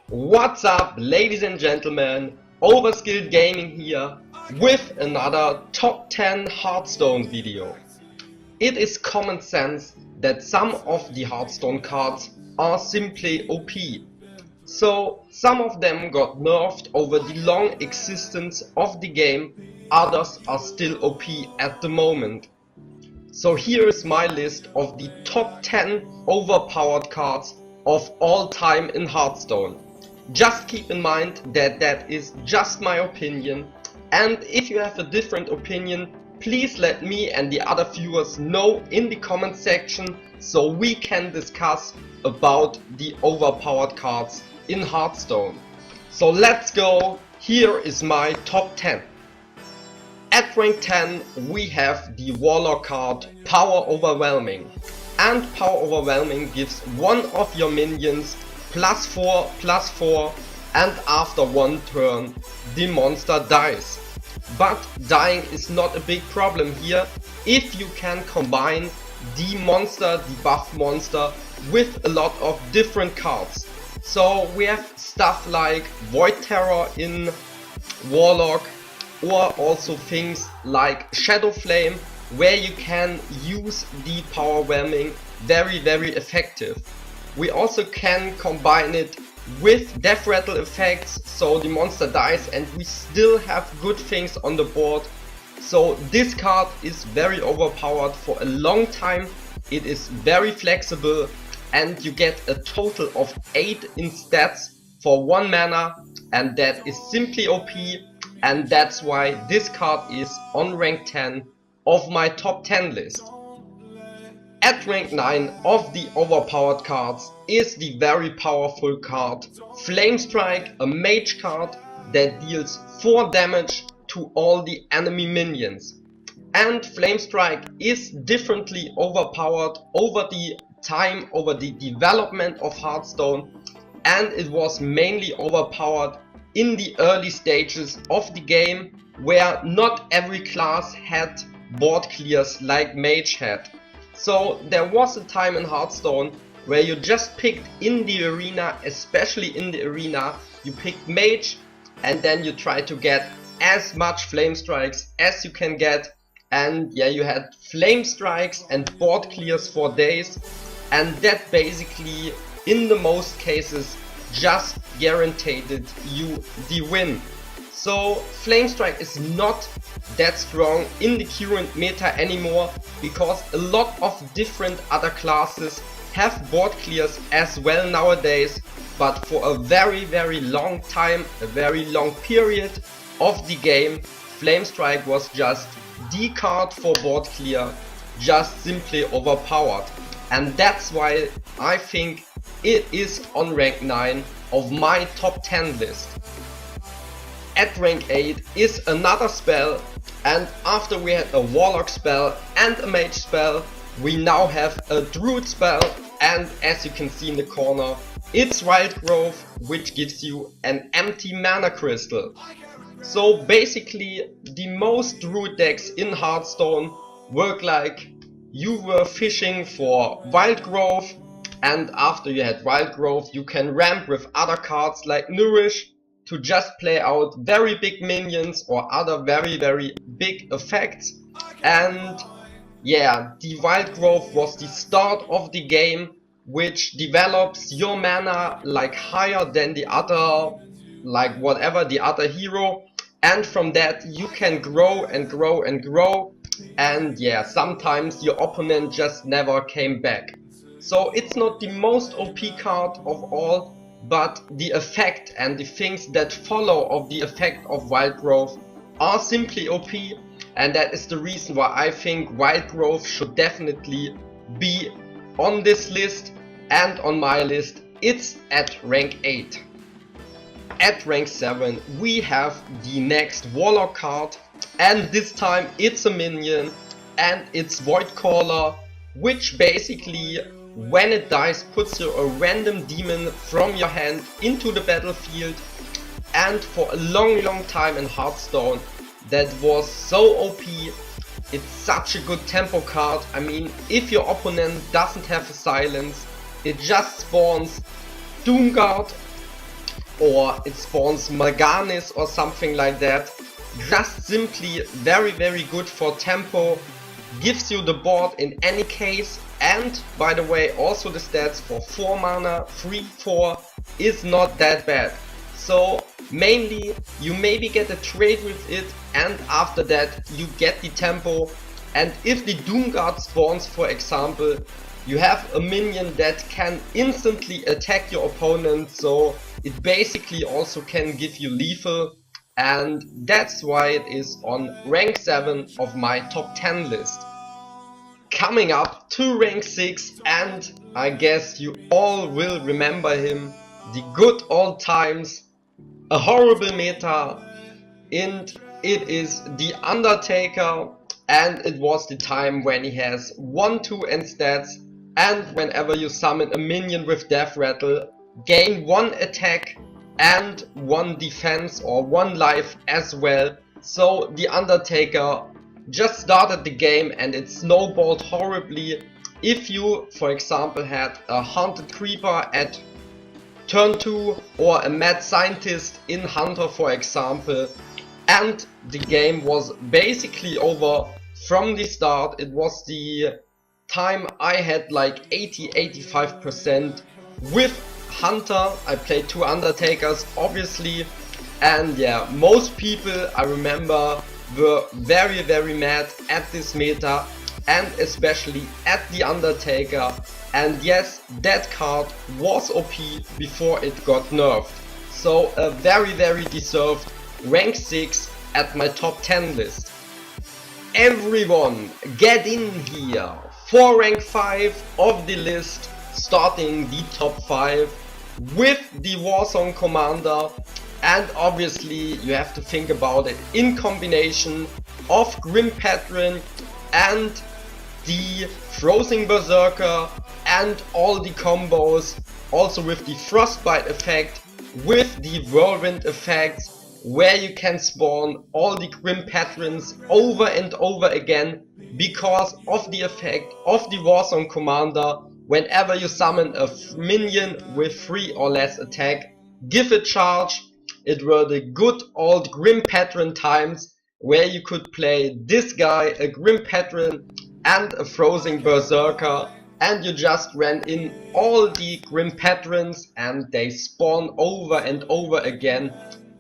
What's up, ladies and gentlemen, Overskilled Gaming here with another top 10 Hearthstone video. It is common sense that some of the Hearthstone cards are simply OP. So some of them got nerfed over the long existence of the game, others are still OP at the moment. So here is my list of the top 10 overpowered cards of all time in Hearthstone. Just keep in mind that that is just my opinion, and if you have a different opinion, please let me and the other viewers know in the comment section so we can discuss about the overpowered cards in Hearthstone. So let's go, here is my top 10. At rank 10 we have the Warlock card Power Overwhelming, and Power Overwhelming gives one of your minions +4/+4, and after one turn the monster dies. But dying is not a big problem here if you can combine the monster, the buff monster, with a lot of different cards. So we have stuff like Void Terror in Warlock, or also things like Shadow Flame, where you can use the Power Overwhelming very effective. We also can combine it with Death Rattle effects, so the monster dies and we still have good things on the board. So this card is very overpowered for a long time, it is very flexible, and you get a total of 8 in stats for 1 mana, and that is simply OP, and that's why this card is on rank 10 of my top 10 list. At rank 9 of the overpowered cards is the very powerful card Flamestrike, a mage card that deals 4 damage to all the enemy minions. And Flamestrike is differently overpowered over the time, over the development of Hearthstone, and it was mainly overpowered in the early stages of the game, where not every class had board clears like mage had. So there was a time in Hearthstone where you just picked in the arena, especially in the arena, you picked mage and then you try to get as much flame strikes as you can get, and yeah, you had flame strikes and board clears for days, and that basically in the most cases just guaranteed you the win. So Flamestrike is not that strong in the current meta anymore, because a lot of different other classes have board clears as well nowadays, but for a very long time, a very long period of the game, Flamestrike was just the card for board clear, just simply overpowered, and that's why I think it is on rank 9 of my top 10 list. At rank 8 is another spell, and after we had a Warlock spell and a Mage spell, we now have a Druid spell, and as you can see in the corner, it's Wild Growth, which gives you an empty mana crystal. So basically the most Druid decks in Hearthstone work like you were fishing for Wild Growth, and after you had Wild Growth you can ramp with other cards like Nourish to just play out very big minions or other very big effects. And yeah, the Wild Growth was the start of the game, which develops your mana like higher than the other, like whatever the other hero, and from that you can grow and grow and grow, and yeah, sometimes your opponent just never came back. So it's not the most OP card of all, but the effect and the things that follow of the effect of Wild Growth are simply OP, and that is the reason why I think Wild Growth should definitely be on this list, and on my list it's at rank 8. At rank 7 we have the next Warlock card, and this time it's a minion, and it's Voidcaller, which basically when it dies puts you a random demon from your hand into the battlefield. And for a long time in Hearthstone that was so OP. It's such a good tempo card. I mean, if your opponent doesn't have a silence, it just spawns Doomguard or it spawns Malganis or something like that. Just simply very good for tempo, gives you the board in any case, and by the way also the stats for 4 mana, 3/4 is not that bad. So mainly you maybe get a trade with it, and after that you get the tempo, and if the Doomguard spawns for example, you have a minion that can instantly attack your opponent, so it basically also can give you lethal, and that's why it is on rank 7 of my top 10 list. Coming up to rank 6, and I guess you all will remember him, the good old times, a horrible meta, and it is the Undertaker, and it was the time when he has 1/2 and stats, and whenever you summon a minion with Death Rattle, gain 1 attack and 1 defense or 1 life as well. So the Undertaker just started the game and it snowballed horribly. If you, for example, had a Haunted Creeper at turn 2 or a Mad Scientist in Hunter for example, and the game was basically over from the start. It was the time I had like 80-85% with Hunter. I played 2 Undertakers obviously, and yeah, most people I remember were very mad at this meta, and especially at the Undertaker. And yes, that card was OP before it got nerfed. So a very deserved rank 6 at my top 10 list. Everyone get in here for rank 5 of the list, starting the top 5 with the Warsong Commander. And obviously you have to think about it in combination of Grim Patron and the Frozen Berserker and all the combos, also with the Frostbite effect, with the Whirlwind effects, where you can spawn all the Grim Patrons over and over again because of the effect of the Warsong Commander. Whenever you summon a minion with 3 or less attack, give it charge. It were the good old Grim Patron times where you could play this guy, a Grim Patron and a Frozen Berserker, and you just ran in all the Grim Patrons and they spawn over and over again,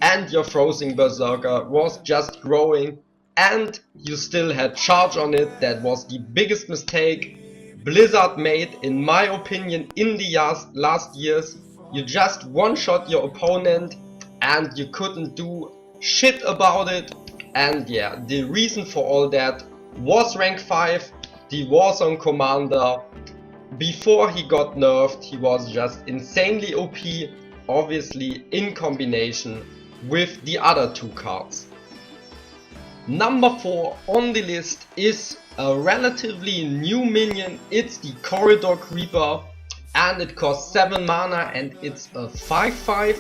and your Frozen Berserker was just growing and you still had charge on it. That was the biggest mistake Blizzard made in my opinion in the last years. You just one-shot your opponent and you couldn't do shit about it. And yeah, the reason for all that was rank 5, the Warsong Commander. Before he got nerfed, he was just insanely OP, obviously in combination with the other 2 cards. Number 4 on the list is a relatively new minion. It's the Corridor Creeper, and it costs 7 mana and it's a 5/5,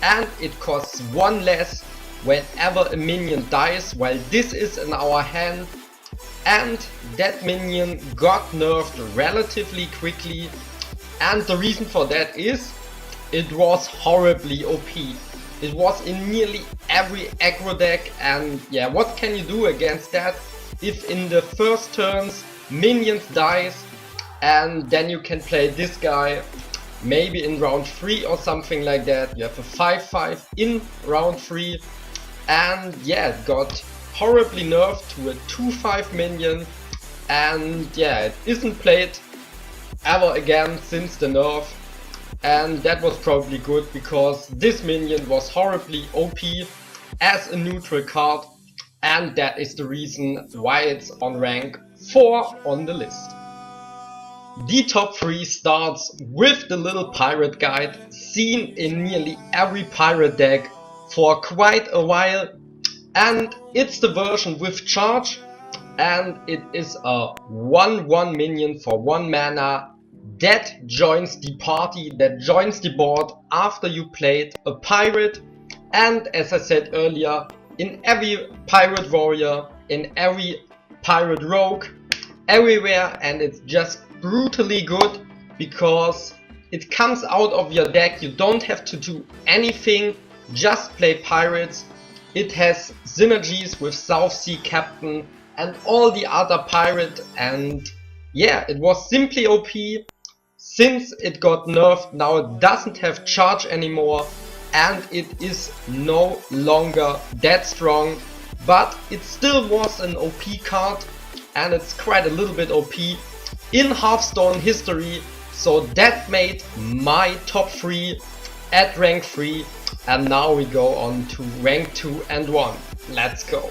and it costs 1 less whenever a minion dies while this is in our hand. And that minion got nerfed relatively quickly, and the reason for that is it was horribly OP. It was in nearly every aggro deck, and yeah, what can you do against that? If in the first turns minions dies, and then you can play this guy maybe in round 3 or something like that. You have a 5/5 in round 3, and yeah, it got horribly nerfed to a 2/5 minion, and yeah, it isn't played ever again since the nerf. And that was probably good because this minion was horribly OP as a neutral card, and that is the reason why it's on rank 4 on the list. The top 3 starts with the little pirate guide, seen in nearly every pirate deck for quite a while, and it's the version with charge, and it is a 1/1 minion for 1 mana that joins the party, that joins the board after you played a pirate. And as I said earlier, in every pirate warrior, in every pirate rogue, everywhere, and it's just brutally good because It comes out of your deck, you don't have to do anything, just play pirates. It has synergies with South Sea Captain and all the other pirate, and yeah, it was simply OP. Since it got nerfed, now it doesn't have charge anymore and it is no longer that strong, but it still was an OP card and it's quite a little bit OP in Hearthstone history. So that made my top 3 at rank 3, and now we go on to rank 2 and 1. Let's go.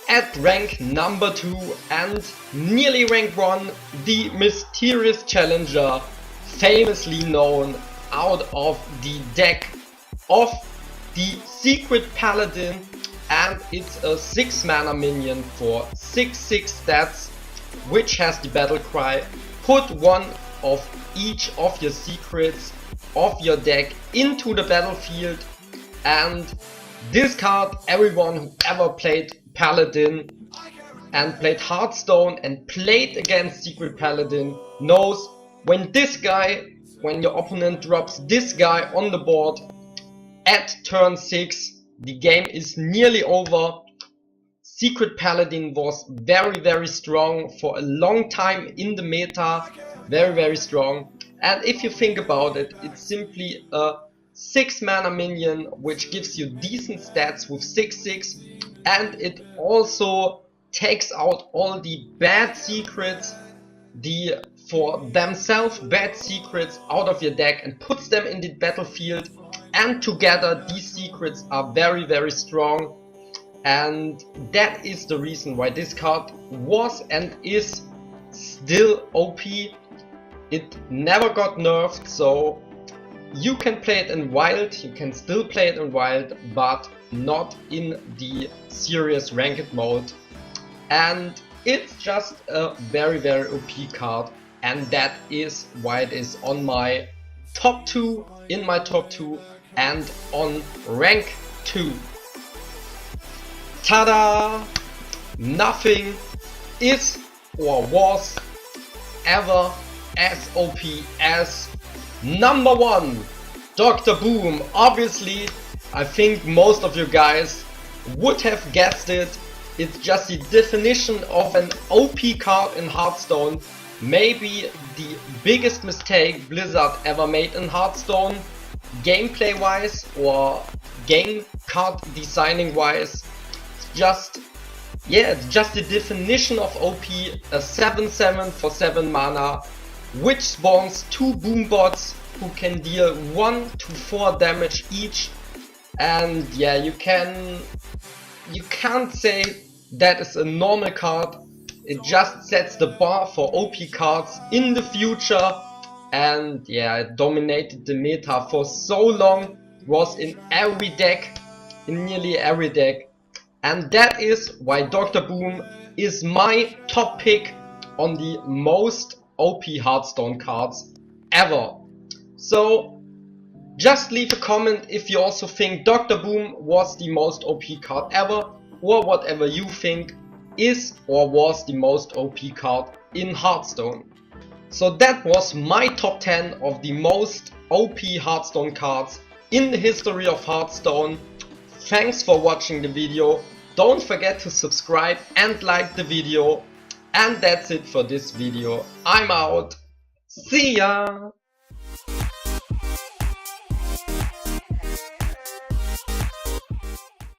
At rank number 2 and nearly rank 1, the mysterious challenger, famously known out of the deck of the Secret Paladin, and it's a 6 mana minion for 6/6 stats, which has the battle cry, put one of each of your secrets of your deck into the battlefield. And this card, everyone who ever played Paladin and played Hearthstone and played against Secret Paladin knows when your opponent drops this guy on the board at turn 6, the game is nearly over. Secret Paladin was very strong for a long time in the meta, very strong. And if you think about it, it's simply a 6 mana minion which gives you decent stats with 6/6, and it also takes out all the bad secrets, the for themselves bad secrets out of your deck and puts them in the battlefield, and together these secrets are very strong. And that is the reason why this card was and is still OP. It never got nerfed, so you can play it in wild, you can still play it in wild, but not in the serious ranked mode. And it's just a very OP card, and that is why it is on my top 2, in my top 2 and on rank 2. Tada! Nothing is or was ever as OP as number 1, Dr. Boom. Obviously, I think most of you guys would have guessed it. It's just the definition of an OP card in Hearthstone. Maybe the biggest mistake Blizzard ever made in Hearthstone, gameplay wise or game card designing wise. It's just the definition of OP, a 7/7 for 7 mana, which spawns 2 boom bots who can deal 1 to 4 damage each. And yeah, you can't say that is a normal card. It just sets the bar for OP cards in the future, and yeah, it dominated the meta for so long. It was in every deck, in nearly every deck. And that is why Dr. Boom is my top pick on the most OP Hearthstone cards ever. So just leave a comment if you also think Dr. Boom was the most OP card ever, or whatever you think is or was the most OP card in Hearthstone. So that was my top 10 of the most OP Hearthstone cards in the history of Hearthstone. Thanks for watching the video. Don't forget to subscribe and like the video. And that's it for this video. I'm out. See ya!